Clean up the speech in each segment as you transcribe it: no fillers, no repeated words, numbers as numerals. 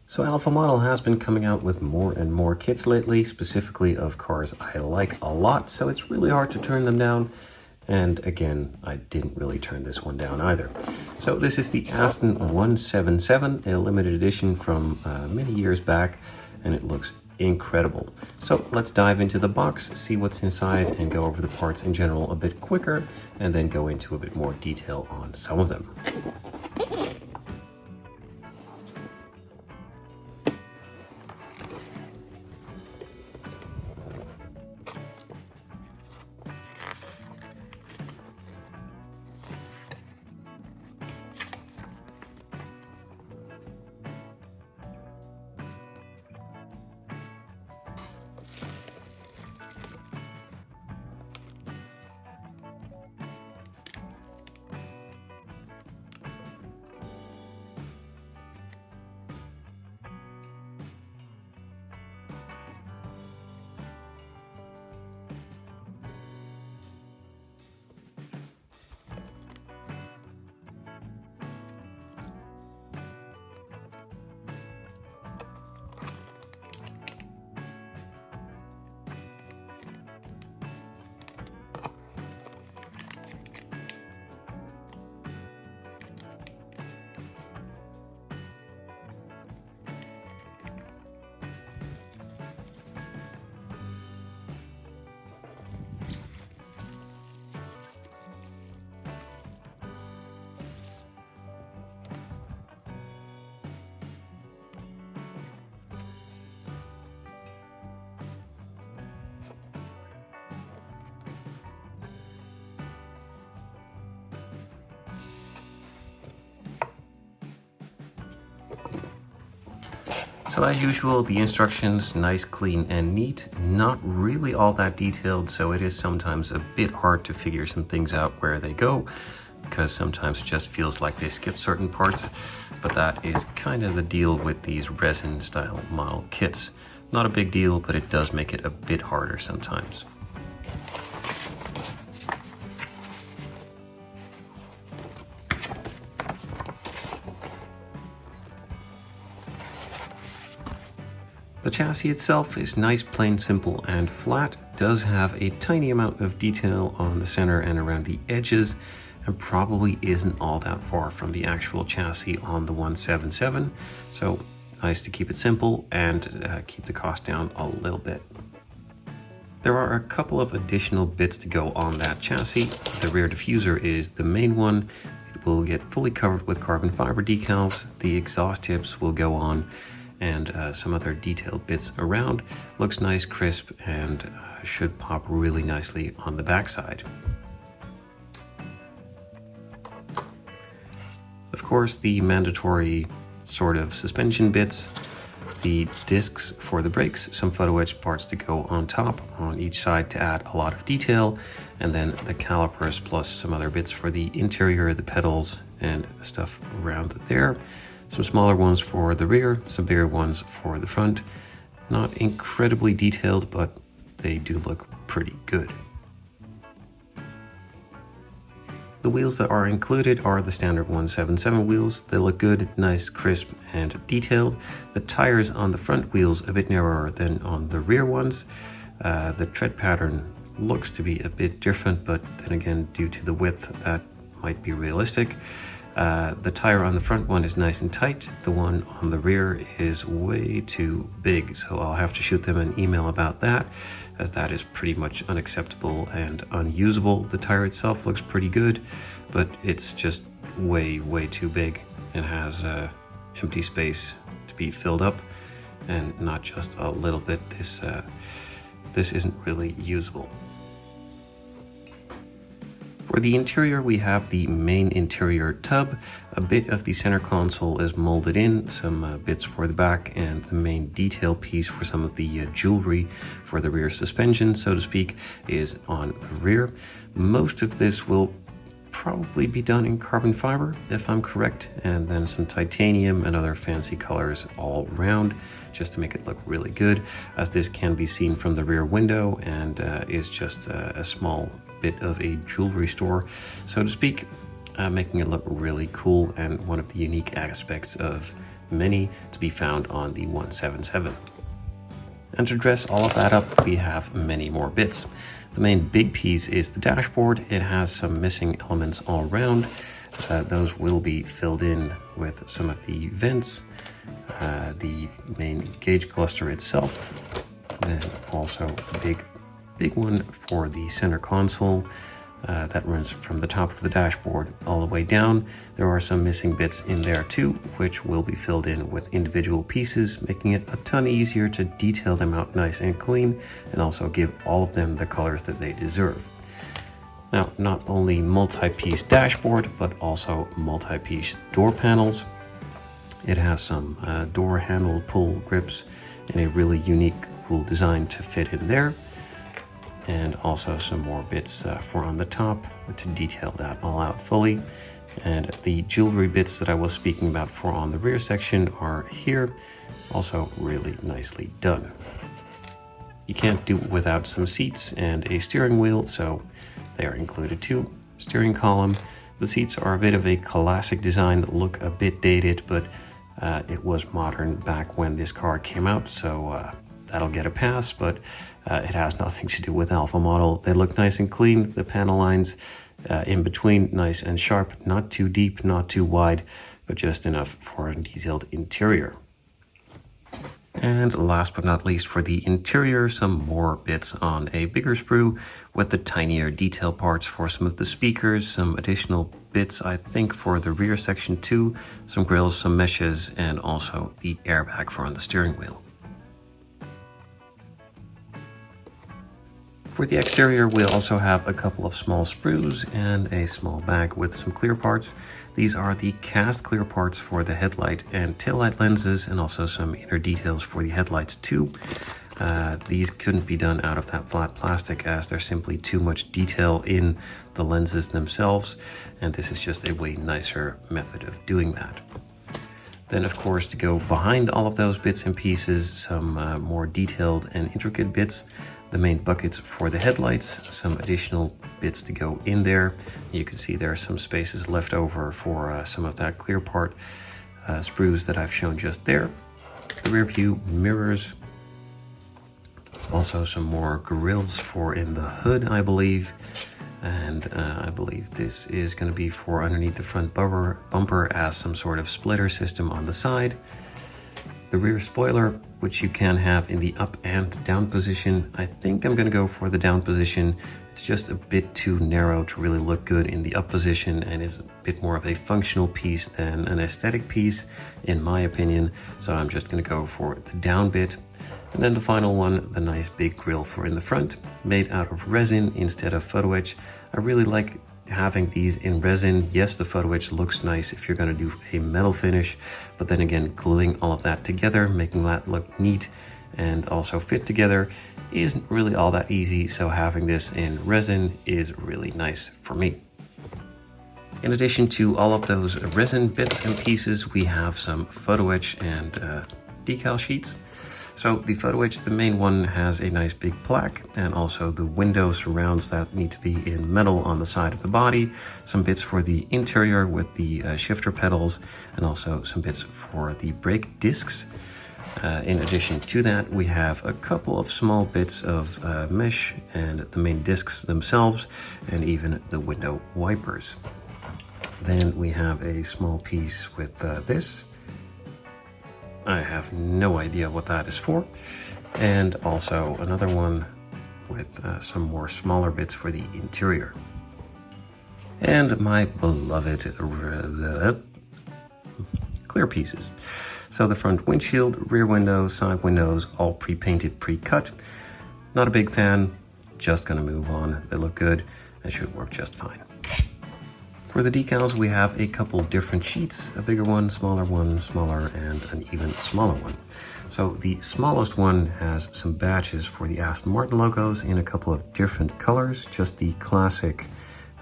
So Alpha Model has been coming out with more and more kits lately, specifically of cars I like a lot, so it's really hard to turn them down. And again, I didn't really turn this one down either. So this is the Aston 177, a limited edition from many years back, and it looks incredible. So let's dive into the box, see what's inside, and go over the parts in general a bit quicker, and then go into a bit more detail on some of them. So as usual, the instructions, nice, clean, and neat. Not really all that detailed, so it is sometimes a bit hard to figure some things out where they go, because sometimes it just feels like they skip certain parts, but that is kind of the deal with these resin style model kits. Not a big deal, but it does make it a bit harder sometimes. The chassis itself is nice, plain, simple, and flat. Does have a tiny amount of detail on the center and around the edges, and probably isn't all that far from the actual chassis on the 177. So nice to keep it simple and keep the cost down a little bit. There are a couple of additional bits to go on that chassis. The rear diffuser is the main one. It will get fully covered with carbon fiber decals. The exhaust tips will go on, and some other detailed bits around. Looks nice, crisp, and should pop really nicely on the backside. Of course, the mandatory sort of suspension bits, the discs for the brakes, some photo etch parts to go on top on each side to add a lot of detail, and then the calipers plus some other bits for the interior, the pedals, and stuff around there. Some smaller ones for the rear, some bigger ones for the front. Not incredibly detailed, but they do look pretty good. The wheels that are included are the standard 177 wheels. They look good, nice, crisp, and detailed. The tires on the front wheels a bit narrower than on the rear ones. The tread pattern looks to be a bit different, but then again, due to the width, that might be realistic. The tire on the front one is nice and tight. The one on the rear is way too big, so I'll have to shoot them an email about that, as that is pretty much unacceptable and unusable. The tire itself looks pretty good, but it's just way too big and has empty space to be filled up, and not just a little bit. This isn't really usable. For the interior, we have the main interior tub. A bit of the center console is molded in, some bits for the back, and the main detail piece for some of the jewelry for the rear suspension, so to speak, is on the rear. Most of this will probably be done in carbon fiber, if I'm correct, and then some titanium and other fancy colors all around, just to make it look really good, as this can be seen from the rear window and is just a small bit of a jewelry store, so to speak, making it look really cool, and one of the unique aspects of many to be found on the 177. And to dress all of that up, we have many more bits. The main big piece is the dashboard. It has some missing elements all around. Those will be filled in with some of the vents, the main gauge cluster itself, and also a big one for the center console that runs from the top of the dashboard all the way down. There are some missing bits in there too, which will be filled in with individual pieces, making it a ton easier to detail them out nice and clean, and also give all of them the colors that they deserve. Now, not only multi-piece dashboard, but also multi-piece door panels. It has some door handle pull grips and a really unique, cool design to fit in there. And also some more bits for on the top to detail that all out fully. And the jewelry bits that I was speaking about for on the rear section are here, also really nicely done. You can't do it without some seats and a steering wheel, so they are included too. Steering column. The seats are a bit of a classic design, look a bit dated, but it was modern back when this car came out, so that'll get a pass, but it has nothing to do with Alpha model. They look nice and clean. The panel lines in between, nice and sharp, not too deep, not too wide, but just enough for a detailed interior. And last but not least, for the interior, some more bits on a bigger sprue with the tinier detail parts for some of the speakers, some additional bits, I think, for the rear section too, some grills, some meshes, and also the airbag for on the steering wheel. For the exterior, we also have a couple of small sprues and a small bag with some clear parts. These are the cast clear parts for the headlight and taillight lenses, and also some inner details for the headlights too. These couldn't be done out of that flat plastic, as there's simply too much detail in the lenses themselves, and this is just a way nicer method of doing that. Then, of course, to go behind all of those bits and pieces, some more detailed and intricate bits. The main buckets for the headlights, some additional bits to go in there. You can see there are some spaces left over for some of that clear part sprues that I've shown just there. The rear view mirrors. Also some more grills for in the hood, I believe. And I believe this is going to be for underneath the front bumper as some sort of splitter system on the side. The rear spoiler, which you can have in the up and down position. I think I'm going to go for the down position. It's just a bit too narrow to really look good in the up position, and is a bit more of a functional piece than an aesthetic piece, in my opinion. So I'm just going to go for the down bit. And then the final one, the nice big grill for in the front, made out of resin instead of photo etch. I really like having these in resin. Yes, the photo etch looks nice if you're going to do a metal finish, but then again, gluing all of that together, making that look neat and also fit together isn't really all that easy, so having this in resin is really nice for me. In addition to all of those resin bits and pieces, we have some photo etch and decal sheets. So the photo etch, the main one, has a nice big plaque, and also the window surrounds that need to be in metal on the side of the body. Some bits for the interior with the shifter pedals, and also some bits for the brake discs. In addition to that, we have a couple of small bits of mesh and the main discs themselves, and even the window wipers. Then we have a small piece with this. I have no idea what that is for. And also another one with some more smaller bits for the interior. And my beloved clear pieces. So the front windshield, rear windows, side windows, all pre-painted, pre-cut. Not a big fan, just gonna move on. They look good and should work just fine. For the decals, we have a couple different sheets, a bigger one, smaller, and an even smaller one. So the smallest one has some badges for the Aston Martin logos in a couple of different colors, just the classic.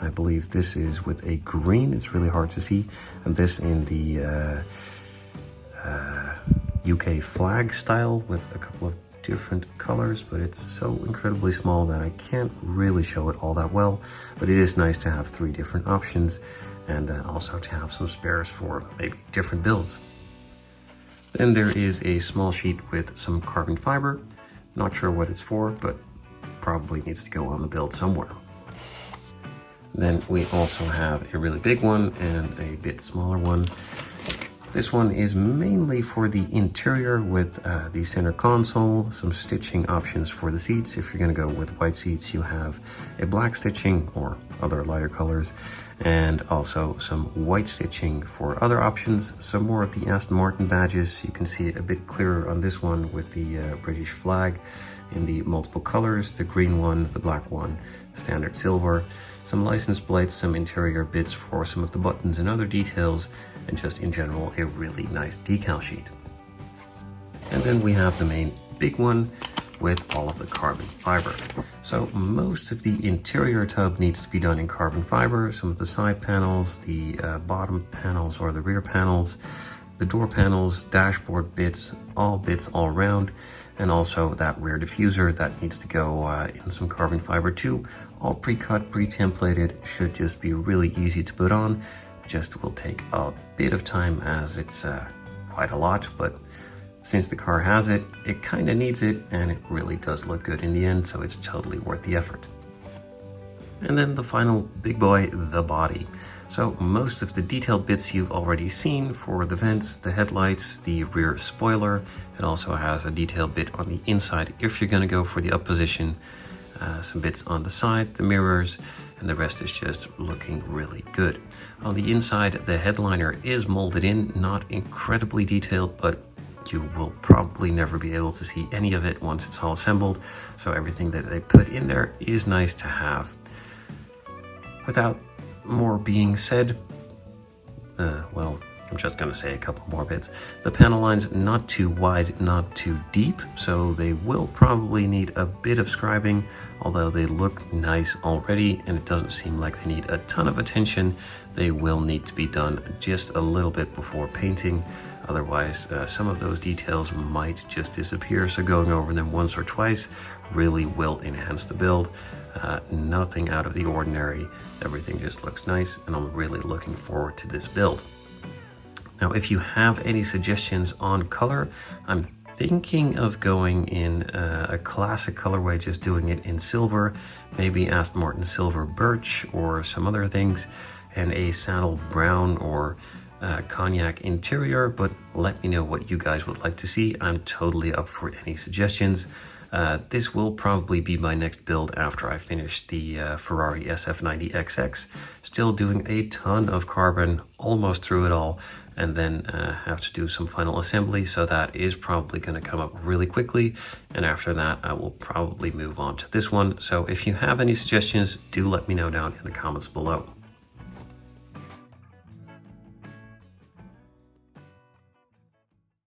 I believe this is with a green, it's really hard to see, and this in the UK flag style with a couple of different colors, but it's so incredibly small that I can't really show it all that well. But it is nice to have 3 different options, and also to have some spares for maybe different builds. Then there is a small sheet with some carbon fiber. Not sure what it's for, but probably needs to go on the build somewhere. Then we also have a really big one and a bit smaller one. This one is mainly for the interior with the center console, some stitching options for the seats. If you're going to go with white seats, you have a black stitching or other lighter colors, and also some white stitching for other options. Some more of the Aston Martin badges. You can see it a bit clearer on this one with the British flag in the multiple colors, the green one, the black one, standard silver, some license plates, some interior bits for some of the buttons and other details, and just in general a really nice decal sheet. And then we have the main big one with all of the carbon fiber. So most of the interior tub needs to be done in carbon fiber. Some of the side panels, the bottom panels or the rear panels, the door panels, dashboard bits all around, and also that rear diffuser that needs to go in some carbon fiber too. All pre-cut, pre-templated, should just be really easy to put on. Just will take a bit of time as it's quite a lot, but since the car has it, it kind of needs it, and it really does look good in the end, so it's totally worth the effort. And then the final big boy, the body. So most of the detailed bits you've already seen for the vents, the headlights, the rear spoiler. It also has a detailed bit on the inside if you're going to go for the up position. Some bits on the side, the mirrors, and the rest is just looking really good. On the inside, the headliner is molded in, not incredibly detailed, but you will probably never be able to see any of it once it's all assembled. So everything that they put in there is nice to have. Without more being said, well, I'm just going to say a couple more bits. The panel line's not too wide, not too deep, so they will probably need a bit of scribing, although they look nice already and it doesn't seem like they need a ton of attention. They will need to be done just a little bit before painting. Otherwise, some of those details might just disappear, so going over them once or twice really will enhance the build. Nothing out of the ordinary. Everything just looks nice, and I'm really looking forward to this build. Now, if you have any suggestions on color, I'm thinking of going in a classic colorway, just doing it in silver, maybe Aston Martin silver birch or some other things, and a saddle brown or cognac interior, but let me know what you guys would like to see. I'm totally up for any suggestions. This will probably be my next build after I finish the Ferrari SF90XX. Still doing a ton of carbon, almost through it all, and then have to do some final assembly, so that is probably going to come up really quickly, and after that I will probably move on to this one. So if you have any suggestions, do let me know down in the comments below.